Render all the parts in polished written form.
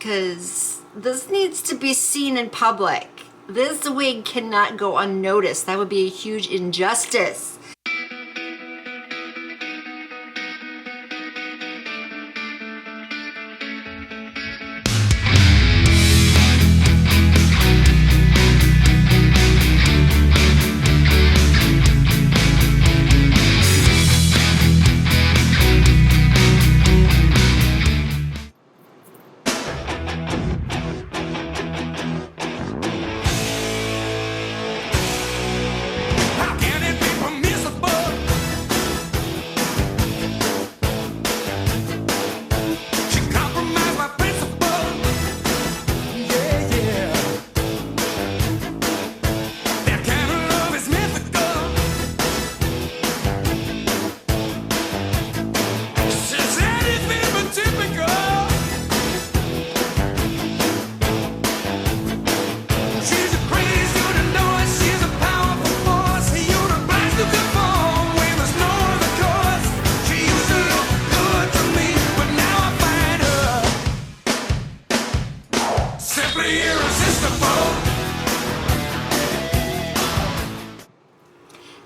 because this needs to be seen in public. This wig cannot go unnoticed. That would be a huge injustice.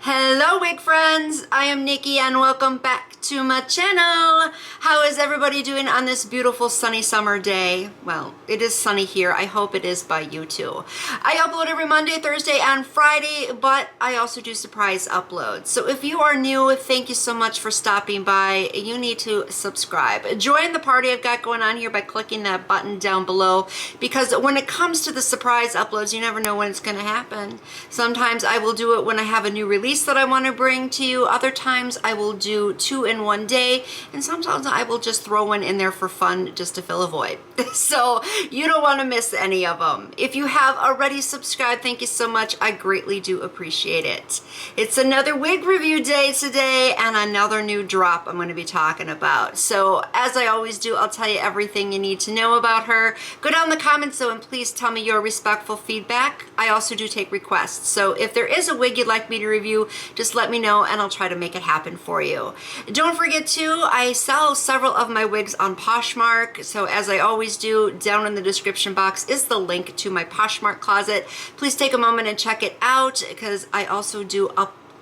Hello wig friends, I am Nikki and welcome back to my channel. How is everybody doing on this beautiful sunny summer day? Well, it is sunny here. I hope it is by you too. I upload every Monday, Thursday, and Friday, but I also do surprise uploads. So if you are new, thank you so much for stopping by. You need to subscribe. Join the party I've got going on here by clicking that button down below, because when it comes to the surprise uploads, you never know when it's going to happen. Sometimes I will do it when I have a new release that I want to bring to you. Other times I will do 2 in one day, and sometimes I will just throw one in there for fun just to fill a void. So you don't want to miss any of them. If you have already subscribed, thank you so much. I greatly do appreciate it. It's another wig review day today and another new drop I'm going to be talking about. So as I always do, I'll tell you everything you need to know about her. Go down in the comments though, and please tell me your respectful feedback. I also do take requests. So if there is a wig you'd like me to review, just let me know and I'll try to make it happen for you. Don't forget too, I sell several of my wigs on Poshmark. So as I always do, down in the description box is the link to my Poshmark closet. Please take a moment and check it out, because I also do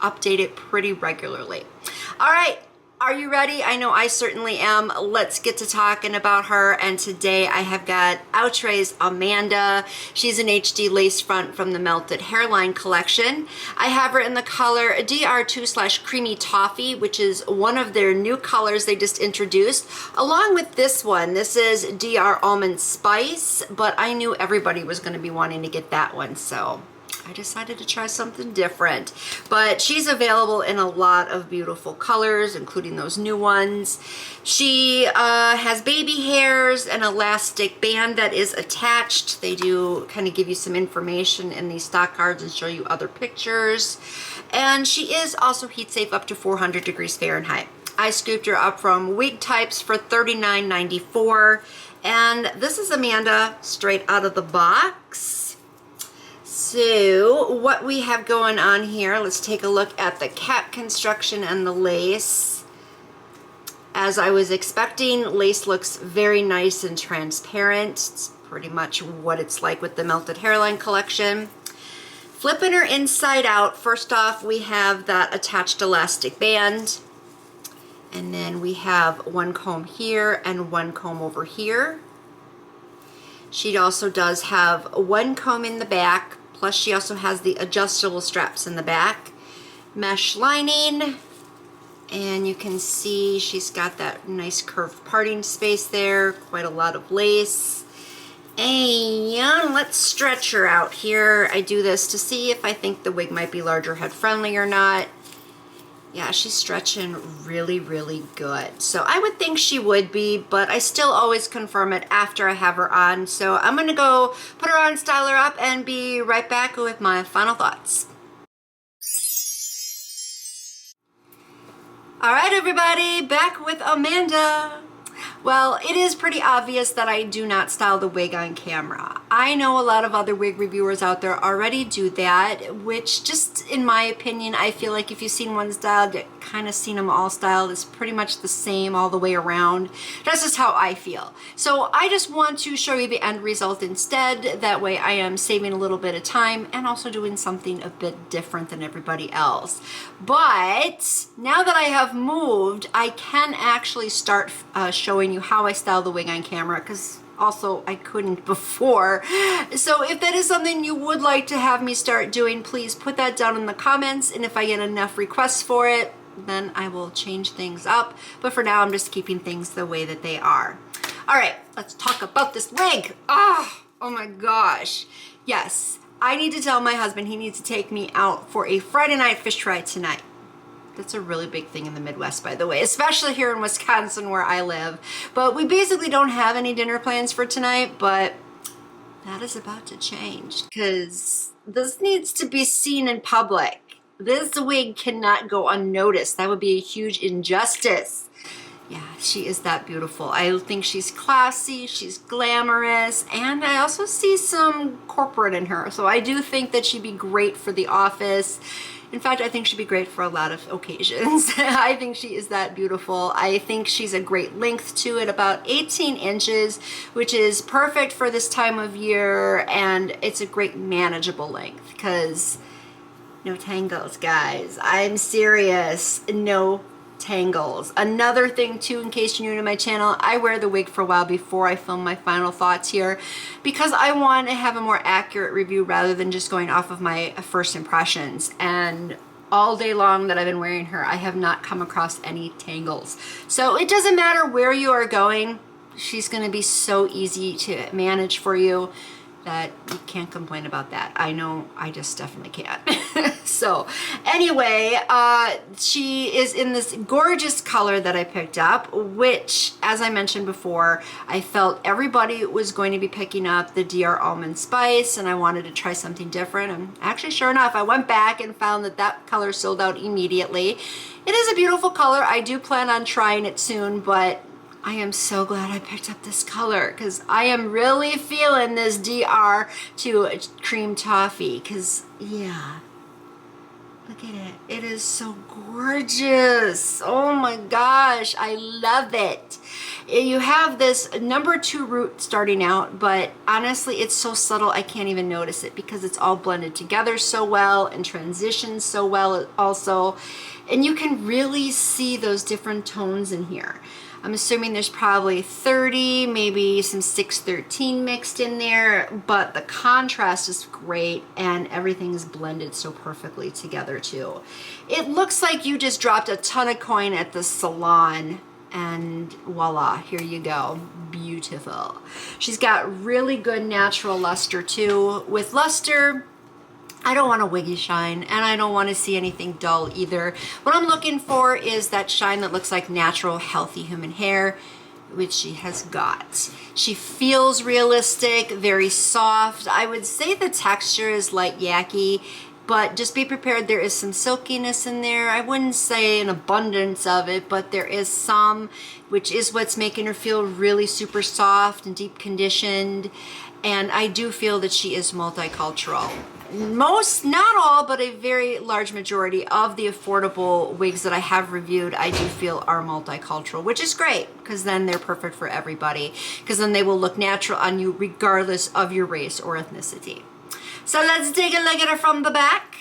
update it pretty regularly. All right. Are you ready? I know I certainly am. Let's get to talking about her. And today I have got Outre's Amanda. She's an HD lace front from the Melted Hairline collection. I have her in the color DR2/Creamy Toffee, which is one of their new colors they just introduced, along with this one. This is DR Almond Spice, but I knew everybody was going to be wanting to get that one, so I decided to try something different. But she's available in a lot of beautiful colors, including those new ones. She has baby hairs, an elastic band that is attached. They do kind of give you some information in these stock cards and show you other pictures. And she is also heat safe up to 400 degrees Fahrenheit. I scooped her up from Wigtypes for $39.94. And this is Amanda straight out of the box. So what we have going on here, let's take a look at the cap construction and the lace. As I was expecting, lace looks very nice and transparent. It's pretty much what it's like with the Melted Hairline collection. Flipping her inside out, first off we have that attached elastic band. And then we have one comb here and one comb over here. She also does have one comb in the back. Plus she also has the adjustable straps in the back. Mesh lining. And you can see she's got that nice curved parting space there. Quite a lot of lace. And let's stretch her out here. I do this to see if I think the wig might be larger head friendly or not. Yeah, she's stretching really, really good. So I would think she would be, but I still always confirm it after I have her on. So I'm going to go put her on, style her up, and be right back with my final thoughts. All right, everybody, back with Amanda. Well, it is pretty obvious that I do not style the wig on camera. I know a lot of other wig reviewers out there already do that, which just in my opinion, I feel like if you've seen one styled, you've kind of seen them all styled. It's pretty much the same all the way around. That's just how I feel. So I just want to show you the end result instead. That way I am saving a little bit of time and also doing something a bit different than everybody else. But now that I have moved, I can actually start showing you how I style the wig on camera, because also I couldn't before. So if that is something you would like to have me start doing, please put that down in the comments, and if I get enough requests for it, then I will change things up. But for now, I'm just keeping things the way that they are. All right, let's talk about this wig. Oh my gosh. Yes, I need to tell my husband he needs to take me out for a Friday night fish fry tonight. That's a really big thing in the Midwest, by the way, especially here in Wisconsin where I live. But we basically don't have any dinner plans for tonight, but that is about to change because this needs to be seen in public. This wig cannot go unnoticed. That would be a huge injustice. Yeah, she is that beautiful. I think she's classy, she's glamorous, and I also see some corporate in her. So I do think that she'd be great for the office. In fact, I think she'd be great for a lot of occasions. I think she is that beautiful. I think she's a great length to it, about 18 inches, which is perfect for this time of year, and it's a great manageable length because no tangles, guys. I'm serious. No tangles. Another thing too, in case you're new to my channel, I wear the wig for a while before I film my final thoughts here because I want to have a more accurate review rather than just going off of my first impressions. And all day long that I've been wearing her, I have not come across any tangles. So it doesn't matter where you are going, she's going to be so easy to manage for you that you can't complain about that. I know I just definitely can't. So anyway, she is in this gorgeous color that I picked up, which, as I mentioned before, I felt everybody was going to be picking up the DR Almond Spice, and I wanted to try something different. And actually, sure enough, I went back and found that that color sold out immediately. It is a beautiful color. I do plan on trying it soon, but I am so glad I picked up this color because I am really feeling this DR to Cream Toffee because, yeah, look at it. It is so gorgeous. Oh my gosh, I love it. You have this number 2 root starting out, but honestly, it's so subtle I can't even notice it because it's all blended together so well and transitions so well also. And you can really see those different tones in here. I'm assuming there's probably 30, maybe some 613 mixed in there, but the contrast is great and everything's blended so perfectly together too. It looks like you just dropped a ton of coin at the salon and voila, here you go. Beautiful. She's got really good natural luster too. With luster, I don't want a wiggy shine and I don't want to see anything dull either. What I'm looking for is that shine that looks like natural, healthy human hair, which she has got. She feels realistic, very soft. I would say the texture is light yaki, but just be prepared, there is some silkiness in there. I wouldn't say an abundance of it, but there is some, which is what's making her feel really super soft and deep conditioned. And I do feel that she is multicultural. Most, not all, but a very large majority of the affordable wigs that I have reviewed, I do feel are multicultural, which is great because then they're perfect for everybody, because then they will look natural on you regardless of your race or ethnicity. So let's take a look at her from the back.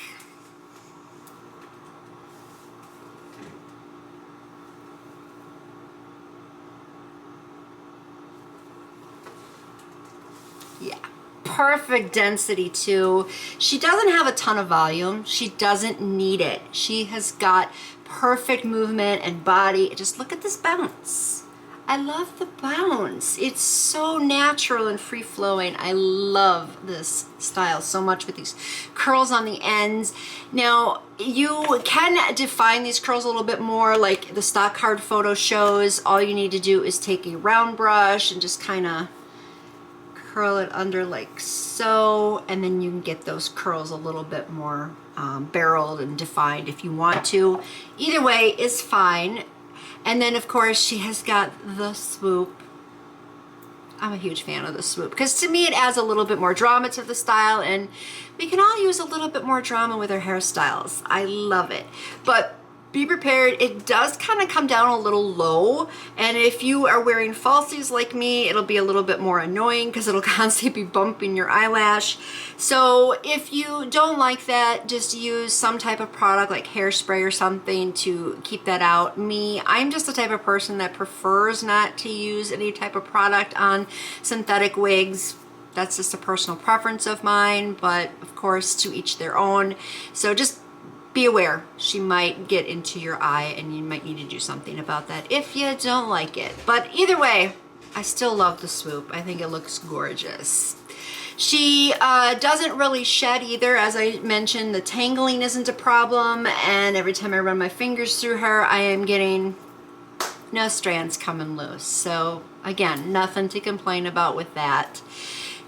Yeah. Perfect density too. She doesn't have a ton of volume. She doesn't need it. She has got perfect movement and body. Just look at this bounce. I love the bounce. It's so natural and free-flowing. I love this style so much with these curls on the ends. Now, you can define these curls a little bit more like the stock card photo shows. All you need to do is take a round brush and just kind of curl it under like so, and then you can get those curls a little bit more barreled and defined if you want to. Either way is fine. And then of course she has got the swoop. I'm a huge fan of the swoop because to me it adds a little bit more drama to the style, and we can all use a little bit more drama with our hairstyles. I love it. But be prepared, it does kind of come down a little low, and if you are wearing falsies like me, it'll be a little bit more annoying because it'll constantly be bumping your eyelash. So if you don't like that, just use some type of product like hairspray or something to keep that out. I'm just the type of person that prefers not to use any type of product on synthetic wigs. That's just a personal preference of mine, but of course to each their own. So just be aware, she might get into your eye and you might need to do something about that if you don't like it. But either way, I still love the swoop. I think it looks gorgeous. She doesn't really shed either. As I mentioned, the tangling isn't a problem, and every time I run my fingers through her, I am getting no strands coming loose. So again, nothing to complain about with that.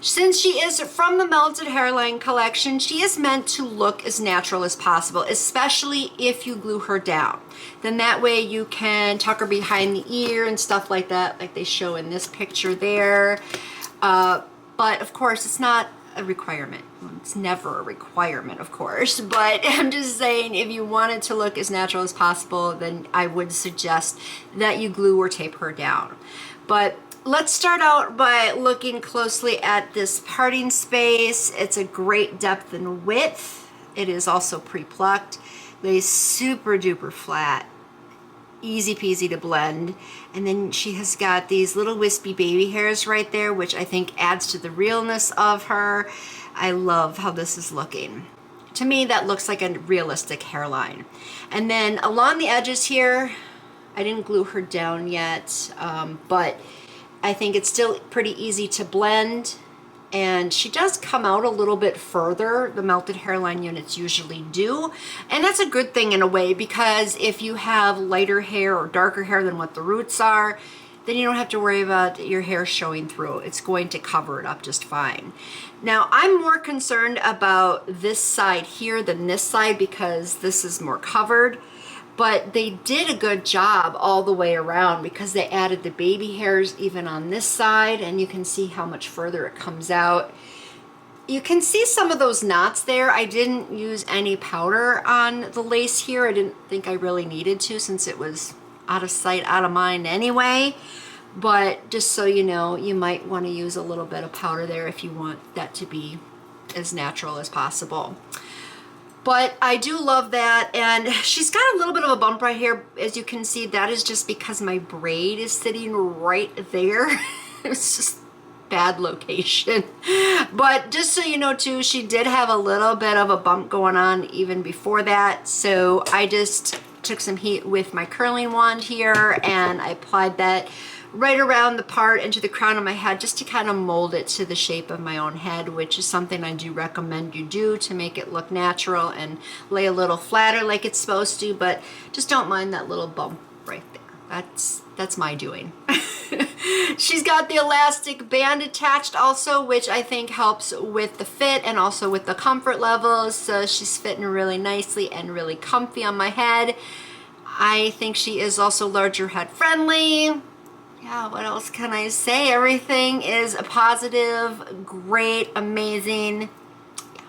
Since she is from the Melted Hairline collection, she is meant to look as natural as possible, especially if you glue her down. Then that way you can tuck her behind the ear and stuff like that, like they show in this picture there. But of course, it's not a requirement. Well, it's never a requirement, of course, but I'm just saying if you want it to look as natural as possible, then I would suggest that you glue or tape her down. But let's start out by looking closely at this parting space. It's a great depth and width. It is also pre-plucked. Lays super duper flat. Easy peasy to blend. And then she has got these little wispy baby hairs right there, which I think adds to the realness of her. I love how this is looking. To me, that looks like a realistic hairline. And then along the edges here, I didn't glue her down yet, but I think it's still pretty easy to blend, and she does come out a little bit further. The melted hairline units usually do, and that's a good thing in a way, because if you have lighter hair or darker hair than what the roots are, then you don't have to worry about your hair showing through. It's going to cover it up just fine. Now, I'm more concerned about this side here than this side because this is more covered. But they did a good job all the way around because they added the baby hairs even on this side, and you can see how much further it comes out. You can see some of those knots there. I didn't use any powder on the lace here. I didn't think I really needed to since it was out of sight, out of mind anyway. But just so you know, you might want to use a little bit of powder there if you want that to be as natural as possible. But I do love that, and she's got a little bit of a bump right here. As you can see, that is just because my braid is sitting right there. It's just bad location. But just so you know too, she did have a little bit of a bump going on even before that. So I just took some heat with my curling wand here, and I applied that right around the part into the crown of my head just to kind of mold it to the shape of my own head, which is something I do recommend you do to make it look natural and lay a little flatter like it's supposed to, but just don't mind that little bump right there. That's my doing. She's got the elastic band attached also, which I think helps with the fit and also with the comfort levels. So she's fitting really nicely and really comfy on my head. I think she is also larger head friendly. Yeah, what else can I say? Everything is a positive, great, amazing. Yeah.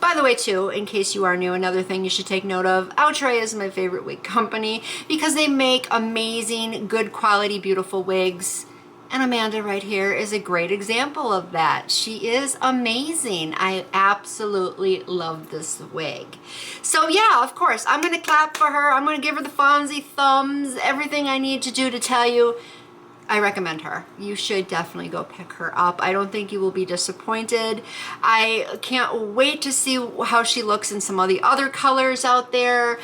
By the way, too, in case you are new, another thing you should take note of, Outre is my favorite wig company because they make amazing, good quality, beautiful wigs. And Amanda right here is a great example of that. She is amazing. I absolutely love this wig. So yeah, of course, I'm going to clap for her. I'm going to give her the Fonzie thumbs, everything I need to do to tell you I recommend her. You should definitely go pick her up. I don't think you will be disappointed. I can't wait to see how she looks in some of the other colors out there.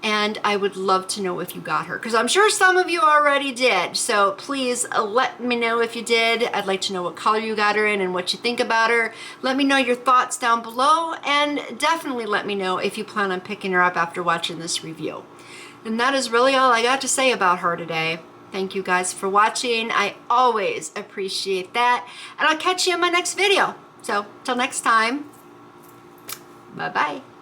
And I would love to know if you got her, because I'm sure some of you already did. So please let me know if you did. I'd like to know what color you got her in and what you think about her. Let me know your thoughts down below, and definitely let me know if you plan on picking her up after watching this review. And that is really all I got to say about her today. Thank you guys for watching. I always appreciate that. And I'll catch you in my next video. So till next time, bye-bye.